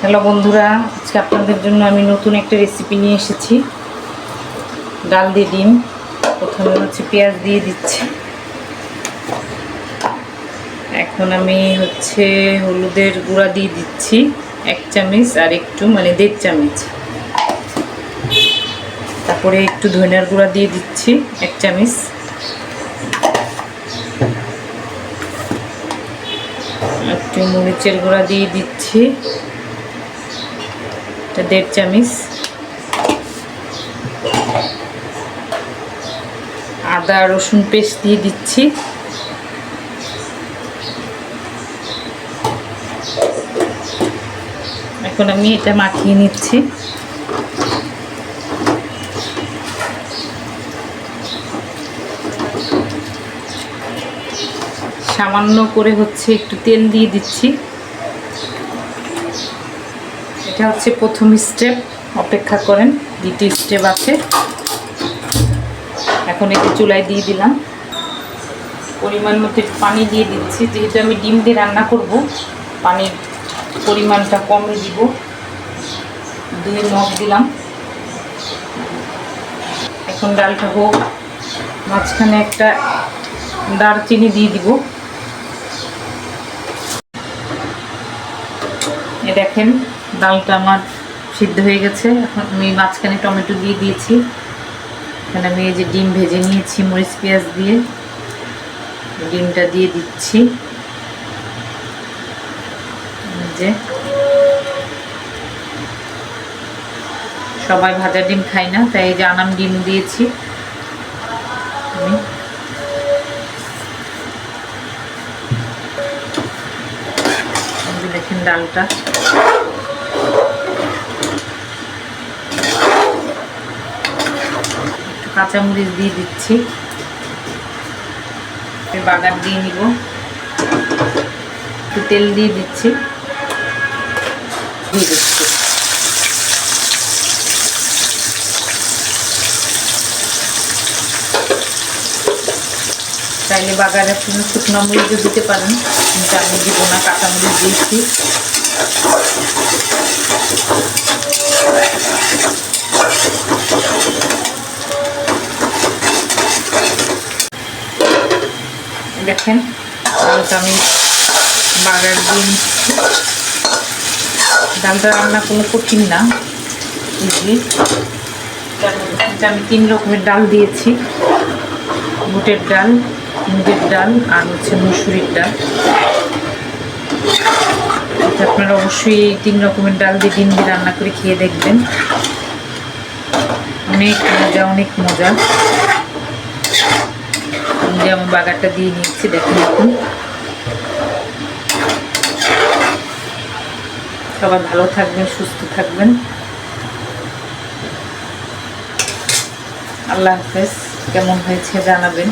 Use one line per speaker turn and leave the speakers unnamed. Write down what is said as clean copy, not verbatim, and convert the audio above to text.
Hello বন্ধুরা, আজকে আপনাদের জন্য আমি নতুন একটা রেসিপি নিয়ে এসেছি। ডাল দিয়ে ডিম। প্রথমে পেঁয়াজ দিয়ে দিচ্ছি। এখন আমি হলুদের গুঁড়া দিয়ে দিচ্ছি 1 চামচ, আর একটু 1.5 চামচ। তারপরে একটু ধনিয়ার গুঁড়া দিয়ে দিচ্ছি 1 চামচ। একটু মরিচের গুঁড়া দিয়ে দিচ্ছি 1.5 চামচ। আদা রসুন পেস্ট দিয়ে দিচ্ছি। এখন আমি এটা মাখিয়ে নিচ্ছি। সামান্য করে একটু তেল দিয়ে দিচ্ছি। এটা প্রথম স্টেপ, অপেক্ষা করেন, দ্বিতীয় স্টেপ আছে। এখন এটা চুলায় দিয়ে দিলাম। পরিমাণ মতো পানি দিয়ে দিচ্ছি, যেহেতু আমি ডিম দিয়ে রান্না করব, পানির পরিমাণটা কমে দিব। 2 মগ দিলাম। এখন ডালটা হোক, মাঝখানে একটা দারচিনি দিয়ে দিব। দেখেন ডালটা আমার সিদ্ধ হয়ে গেছে। এখন আমি মাঝখানে টমেটো দিয়ে দিয়েছি। এখানে আমি এই যে ডিম ভেজে নিয়েছি মরিচ পেঁয়াজ দিয়ে, ডিমটা দিয়ে দিচ্ছি। যে সবাই ভাজা ডিম খাই না, তাই এই যে আনাম ডিম দিয়েছি আমি। দেখেন ডালটা একটু কাঁচামরিচ দিয়ে দিচ্ছি। বাগার দিয়ে নিব। একটু তেল দিয়ে দিচ্ছি, দিয়ে দিচ্ছি। চাইলে বাগারের জন্য শুকনো মরিচও দিতে পারেন, কিন্তু আমি দিব না, কাঁচামরিচ দিয়েছি। দেখেন ডালটা আমি বাগার দিয়ে নিচ্ছি। ডালটা রান্না কোনো কঠিন না, ইজি। আমি 3 রকমের ডাল দিয়েছি: বুটের ডাল, মুগের ডাল, আর মুসুরির ডাল। আপনারা অবশ্যই এই 3 রকমের ডাল দিয়ে ডিম দিয়ে রান্না করে খেয়ে দেখবেন। অনেক মজা, অনেক মজা। যে আমি বাগারটা দিয়ে নিচ্ছি, দেখেন। এখন সবাই ভালো থাকবেন, সুস্থ থাকবেন। আল্লাহ হাফেজ। কেমন হয়েছে জানাবেন।